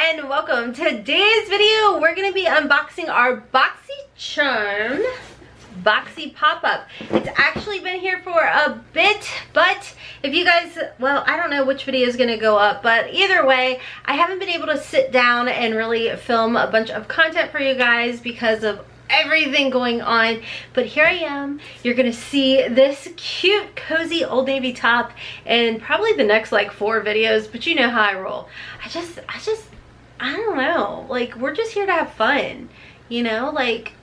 and welcome. Today's video we're going to be unboxing our Boxycharm Boxy Popup. It's actually been here for a bit, but if you guys, well, I don't know which video is going to go up, but either way, I haven't been able to sit down and really film a bunch of content for you guys because of everything going on, but here I am. You're gonna see this cute cozy Old Navy top and probably the next like 4 videos, but you know how I roll. I don't know, like, we're just here to have fun, you know, like,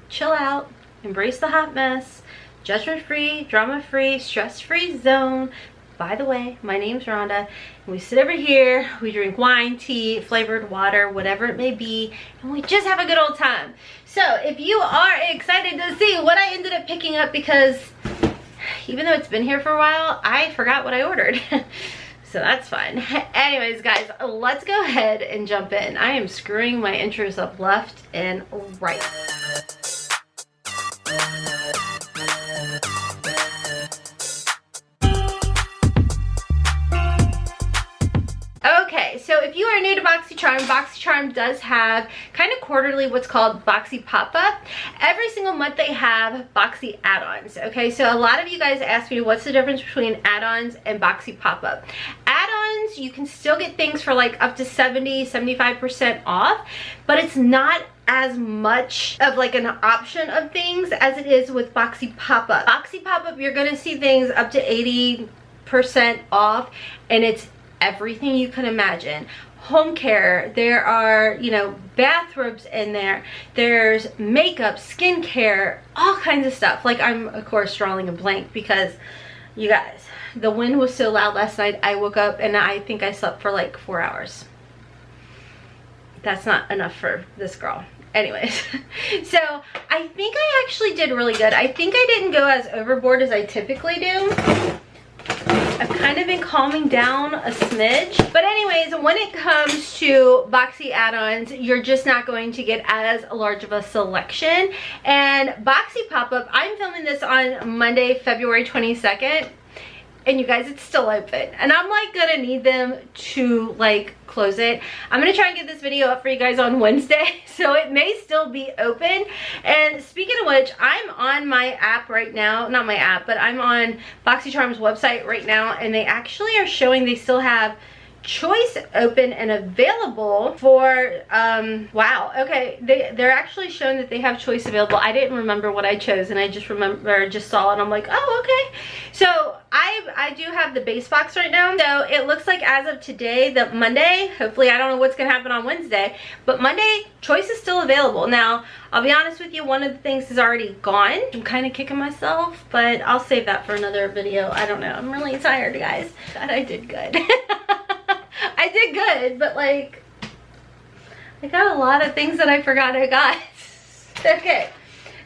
chill out, embrace the hot mess, judgment free, drama free, stress free zone. By the way, my name's Rhonda, and we sit over here, we drink wine, tea, flavored water, whatever it may be, and we just have a good old time. So if you are excited to see what I ended up picking up, because even though it's been here for a while, I forgot what I ordered. So that's fun. Anyways, guys, let's go ahead and jump in. I am screwing my intros up left and right. Okay, so if you are new to Boxycharm, Boxycharm does have kind of quarterly what's called Boxy Popup. Every single month they have Boxy add-ons. Okay, so a lot of you guys ask me what's the difference between add-ons and Boxy Popup. Add-ons, you can still get things for like up to 70-75% off, but it's not as much of like an option of things as it is with Boxy Popup. Boxy Popup, you're gonna see things up to 80% off, and it's everything you can imagine. Home care, there are, you know, bathrobes in there, there's makeup, skincare, all kinds of stuff. Like, I'm of course drawing a blank because you guys, the wind was so loud last night. I woke up and I think I slept for like 4 hours. That's not enough for this girl. Anyways, so I think I actually did really good. I think I didn't go as overboard as I typically do. I've kind of been calming down a smidge. But anyways, when it comes to Boxy add-ons, you're just not going to get as large of a selection. And Boxy Popup, I'm filming this on Monday, February 22nd. And you guys, it's still open. And I'm like gonna need them to like close it. I'm gonna try and get this video up for you guys on Wednesday, so it may still be open. And speaking of which, I'm on my app right now, not my app, but I'm on Boxycharm's website right now, and they actually are showing they still have choice open and available for wow, okay, they're actually showing that they have choice available. I didn't remember what I chose, and I just saw it and I'm like, oh, okay. So I do have the base box right now. So it looks like as of today, that Monday, hopefully, I don't know what's gonna happen on Wednesday, but Monday, choice is still available. Now, I'll be honest with you, one of the things is already gone. I'm kind of kicking myself, but I'll save that for another video. I don't know, I'm really tired, guys. Thought I did good. I did good, but like, I got a lot of things that I forgot I got. Okay,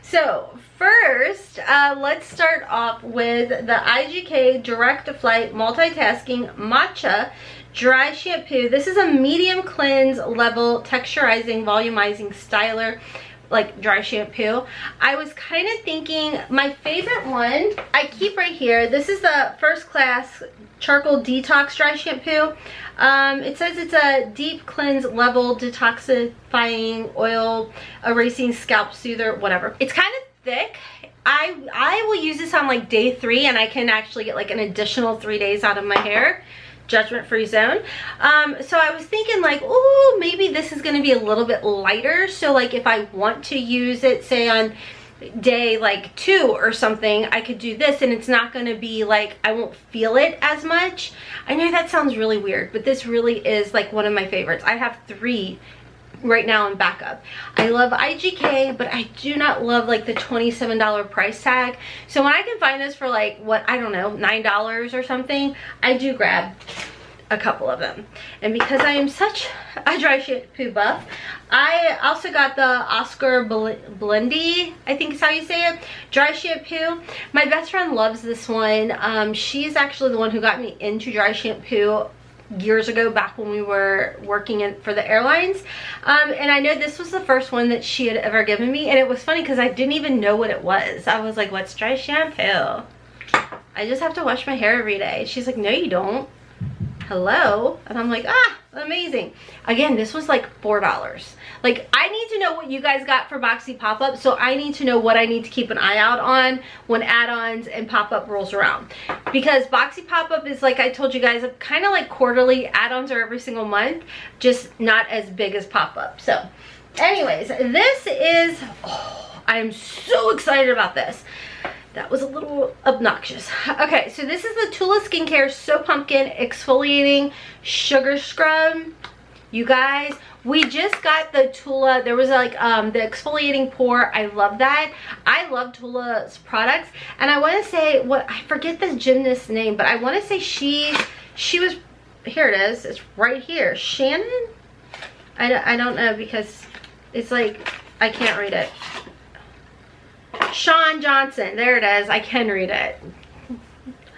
so first, let's start off with the IGK Direct to Flight Multitasking Matcha Dry Shampoo. This is a medium cleanse level texturizing, volumizing styler, like dry shampoo. I was kind of thinking my favorite one I keep right here. This is the First Class Charcoal Detox Dry Shampoo. It says it's a deep cleanse level detoxifying oil erasing scalp soother, whatever. It's kind of thick. I will use this on like day 3, and I can actually get like an additional 3 days out of my hair. Judgment free zone. So I was thinking like, oh, maybe this is going to be a little bit lighter, so like if I want to use it say on day like 2 or something, I could do this, and it's not going to be like, I won't feel it as much. I know that sounds really weird, but this really is like one of my favorites. I have 3 right now in backup. I love IGK, but I do not love like the $27 price tag. So when I can find this for like, what, I don't know, $9 or something, I do grab a couple of them. And because I am such a dry shampoo buff, I also got the Oscar Blendy, I think is how you say it, dry shampoo. My best friend loves this one. She's actually the one who got me into dry shampoo years ago, back when we were working for the airlines, and I know this was the first one that she had ever given me. And it was funny because I didn't even know what it was. I was like, what's dry shampoo? I just have to wash my hair every day. She's like, no you don't. hello? And I'm like, ah, amazing. Again, this was like $4. Like, I need to know what you guys got for Boxy Pop-Up, so I need to know what I need to keep an eye out on when add-ons and pop-up rolls around. Because Boxy Pop-Up is, like I told you guys, kind of like quarterly. Add-ons are every single month, just not as big as pop-up. So anyways, this is, oh, I am so excited about this. That was a little obnoxious. Okay, so this is the Tula Skincare So Pumpkin Exfoliating Sugar Scrub. You guys, we just got the Tula. There was like the exfoliating pore. I love that. I love Tula's products. And I want to say, what, I forget the gymnast's name, but I want to say she was, here it is. It's right here. Shannon? I don't know, because it's like, I can't read it. Sean Johnson, there it is. I can read it.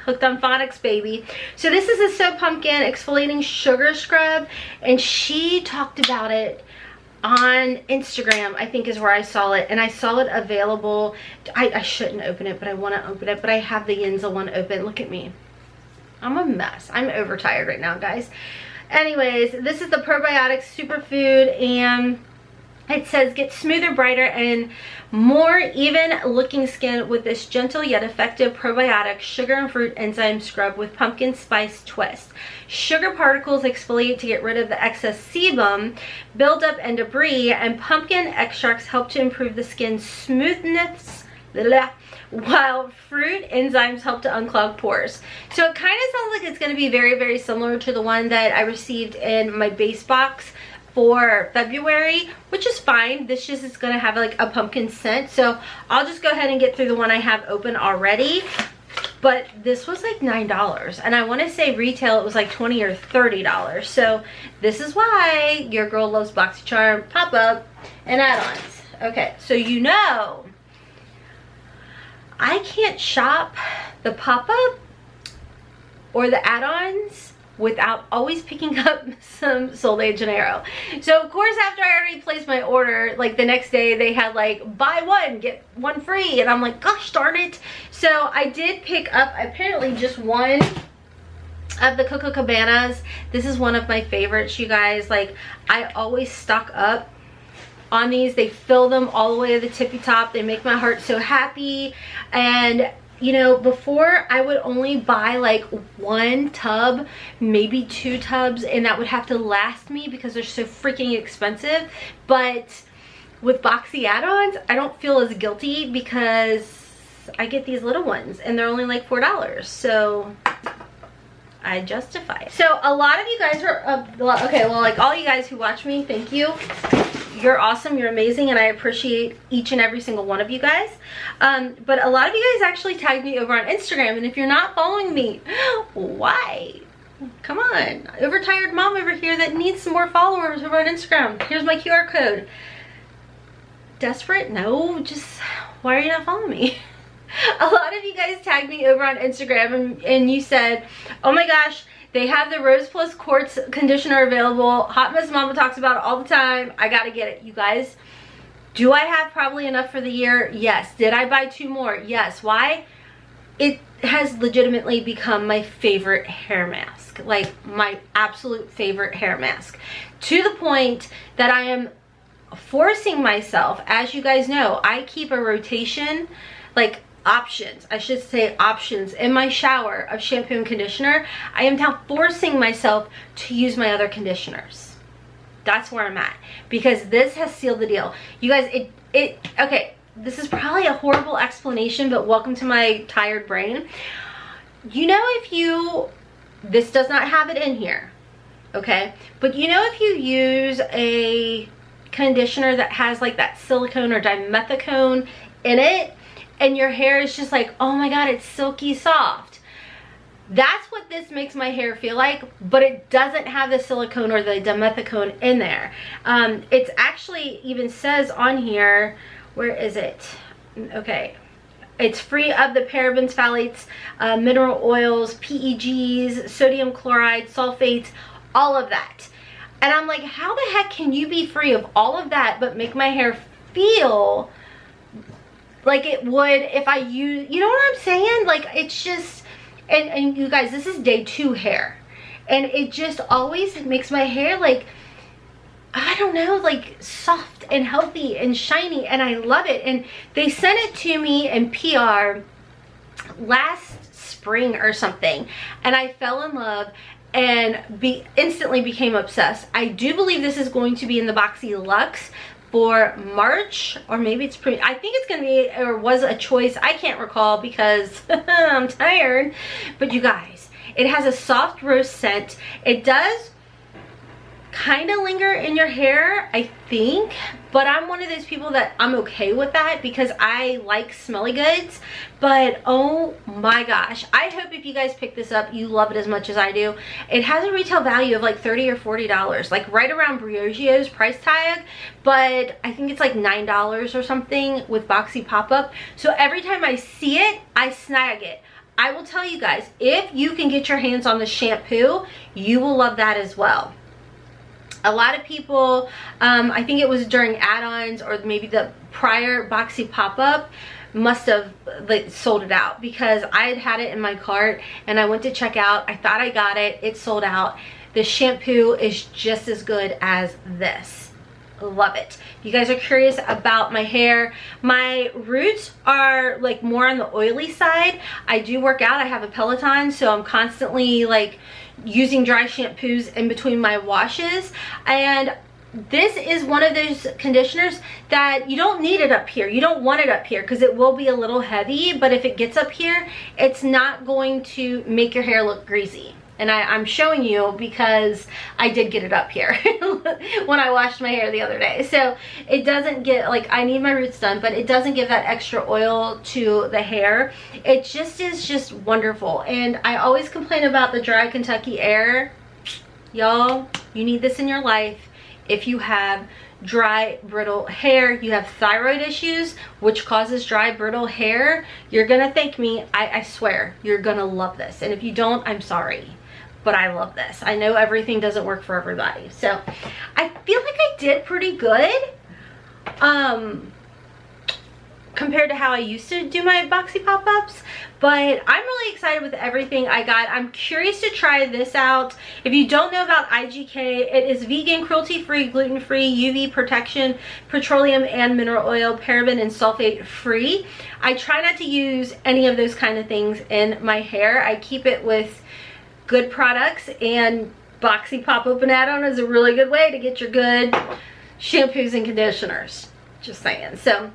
Hooked on phonics, baby. So this is a So Pumpkin Exfoliating Sugar Scrub, and she talked about it on Instagram, I think is where I saw it, and I saw it available. I shouldn't open it, but I want to open it, but I have the Yinza one open. Look at me. I'm a mess. I'm overtired right now, guys. Anyways, this is the probiotic superfood, and it says get smoother, brighter, and more even looking skin with this gentle yet effective probiotic sugar and fruit enzyme scrub with pumpkin spice twist. Sugar particles exfoliate to get rid of the excess sebum, buildup, and debris, and pumpkin extracts help to improve the skin's smoothness, while fruit enzymes help to unclog pores. So it kind of sounds like it's going to be very, very similar to the one that I received in my base box for February, which is fine. This just is going to have like a pumpkin scent, so I'll just go ahead and get through the one I have open already. But this was like $9, and I want to say retail it was like $20 or $30. So this is why your girl loves Boxycharm Pop-Up and add-ons. Okay, so you know I can't shop the pop-up or the add-ons without always picking up some Sol de Janeiro. So of course, after I already placed my order, like the next day they had like buy one get one free, and I'm like, gosh darn it. So I did pick up apparently just one of the Coco Cabanas. This is one of my favorites, you guys. Like, I always stock up on these. They fill them all the way to the tippy top. They make my heart so happy. And you know, before I would only buy like one tub, maybe 2 tubs, and that would have to last me because they're so freaking expensive. But with Boxy add-ons, I don't feel as guilty because I get these little ones and they're only like $4. So I justify it. So a lot of you guys are, okay, well, like all you guys who watch me, thank you. You're awesome, you're amazing, and I appreciate each and every single one of you guys. But a lot of you guys actually tagged me over on Instagram, and if you're not following me, why? Come on, overtired mom over here that needs some more followers over on Instagram. Here's my QR code. Desperate? No, just why are you not following me? A lot of you guys tagged me over on Instagram, and you said, oh my gosh, they have the Rose Plus Quartz Conditioner available. Hot Mess Mama talks about it all the time. I gotta get it, you guys. Do I have probably enough for the year? Yes. Did I buy 2 more? Yes. Why? It has legitimately become my favorite hair mask. Like, my absolute favorite hair mask. To the point that I am forcing myself, as you guys know, I keep a rotation, like, options, I should say options, in my shower of shampoo and conditioner. I am now forcing myself to use my other conditioners. That's where I'm at, because this has sealed the deal. You guys, okay, this is probably a horrible explanation, but welcome to my tired brain. You know, if this does not have it in here, okay, but you know, if you use a conditioner that has like that silicone or dimethicone in it, and your hair is just like, oh my god, it's silky soft. That's what this makes my hair feel like, but it doesn't have the silicone or the dimethicone in there. It's actually even says on here, where is it? Okay. It's free of the parabens, phthalates, mineral oils, PEGs, sodium chloride, sulfates, all of that. And I'm like, how the heck can you be free of all of that but make my hair feel like it would if I use, you know what I'm saying? Like, it's just, and you guys, this is day 2 hair. and it just always makes my hair like, I don't know, like soft and healthy and shiny, and I love it. And they sent it to me in PR last spring or something, and I fell in love and instantly became obsessed. I do believe this is going to be in the BoxyLuxe for March, or maybe it's I think it's gonna be, or was a choice, I can't recall because I'm tired. But you guys, it has a soft rose scent. It does kind of linger in your hair, I think, but I'm one of those people that I'm okay with that because I like smelly goods. But oh my gosh, I hope if you guys pick this up, you love it as much as I do. It has a retail value of like $30 or $40, like right around Briogio's price tag, but I think it's like $9 or something with Boxy Popup. So every time I see it, I snag it. I will tell you guys, if you can get your hands on the shampoo, you will love that as well. A lot of people, I think it was during add-ons or maybe the prior Boxy Popup, must have like sold it out, because I had it in my cart and I went to check out. I thought I got it. It sold out. The shampoo is just as good as this. Love it. If you guys are curious about my hair, my roots are like more on the oily side. I do work out. I have a Peloton, so I'm constantly like using dry shampoos in between my washes, and this is one of those conditioners that you don't need it up here. You don't want it up here because it will be a little heavy, but if it gets up here, it's not going to make your hair look greasy. And I'm showing you because I did get it up here when I washed my hair the other day. So it doesn't get, like, I need my roots done, but it doesn't give that extra oil to the hair. It just is just wonderful. And I always complain about the dry Kentucky air. Y'all, you need this in your life if you have dry, brittle hair. You have thyroid issues, which causes dry, brittle hair. You're gonna thank me. I swear, you're gonna love this. And if you don't, I'm sorry, but I love this. I know everything doesn't work for everybody. So I feel like I did pretty good compared to how I used to do my Boxy Pop-Ups, but I'm really excited with everything I got. I'm curious to try this out. If you don't know about IGK, it is vegan, cruelty-free, gluten-free, UV protection, petroleum and mineral oil, paraben and sulfate free. I try not to use any of those kind of things in my hair. I keep it with good products, and Boxy Pop-Up and add-on is a really good way to get your good shampoos and conditioners. Just saying. So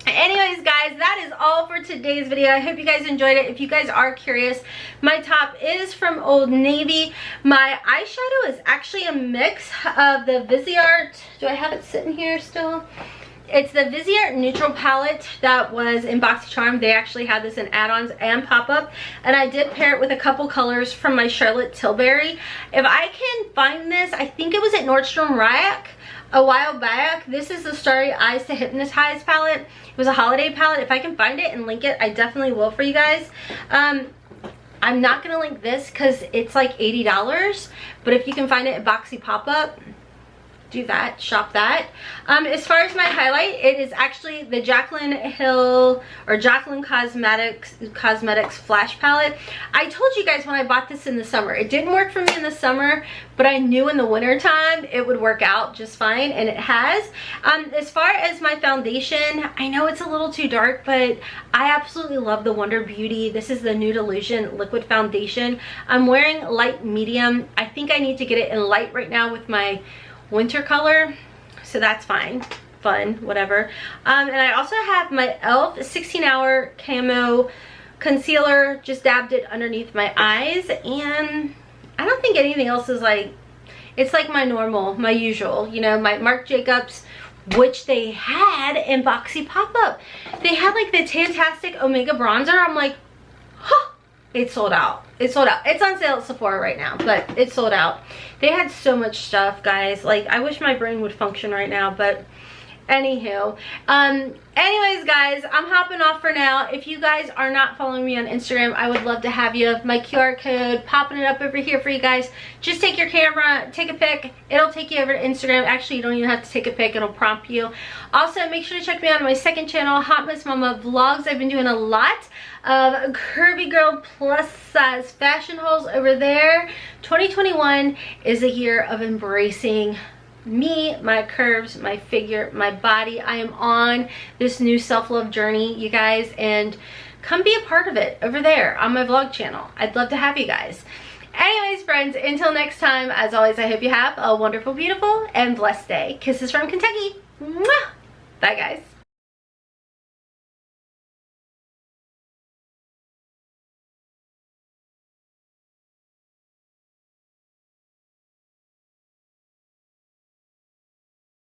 anyways, guys, that is all for today's video. I hope you guys enjoyed it. If you guys are curious, my top is from Old Navy. My eyeshadow is actually a mix of the Viseart. Do I have it sitting here still? It's the Viseart Neutral Palette that was in Boxycharm. They actually had this in add-ons and pop-up, and I did pair it with a couple colors from my Charlotte Tilbury. If I can find this, I think it was at Nordstrom Rack a while back. This is the Starry Eyes to Hypnotize palette. It was a holiday palette. If I can find it and link it, I definitely will for you guys. I'm not gonna link this because it's like $80, but if you can find it at Boxy Pop-Up, do that, shop that. As far as my highlight, it is actually the Jaclyn Cosmetics Flash Palette. I told you guys when I bought this in the summer, it didn't work for me in the summer, but I knew in the winter time it would work out just fine, and it has. As far as my foundation, I know it's a little too dark, but I absolutely love the Wonder Beauty. This is the Nude Illusion Liquid Foundation. I'm wearing light medium. I think I need to get it in light right now with my winter color, so that's fine, fun, whatever. And I also have my e.l.f. 16-hour camo concealer. Just dabbed it underneath my eyes, and I don't think anything else is like, it's like my normal, my usual, you know, my Marc Jacobs, which they had in Boxy Pop-Up. They had like the Tantastic Omega bronzer. I'm like, huh, it sold out. It sold out. It's on sale at Sephora right now, but it sold out. They had so much stuff, guys. Like, I wish my brain would function right now, but Anywho, anyways guys, I'm hopping off for now. If you guys are not following me on Instagram, I would love to have you. My QR code, popping it up over here for you guys. Just take your camera, take a pic, it'll take you over to Instagram. Actually, you don't even have to take a pic, it'll prompt you. Also, make sure to check me out on my second channel, Hot Mess Mama Vlogs. I've been doing a lot of curvy girl plus size fashion hauls over there. 2021 is a year of embracing me, my curves, my figure, my body. I am on this new self-love journey, you guys, and come be a part of it over there on my vlog channel. I'd love to have you guys. Anyways, friends, until next time, as always, I hope you have a wonderful, beautiful, and blessed day. Kisses from Kentucky. Mwah! Bye, guys.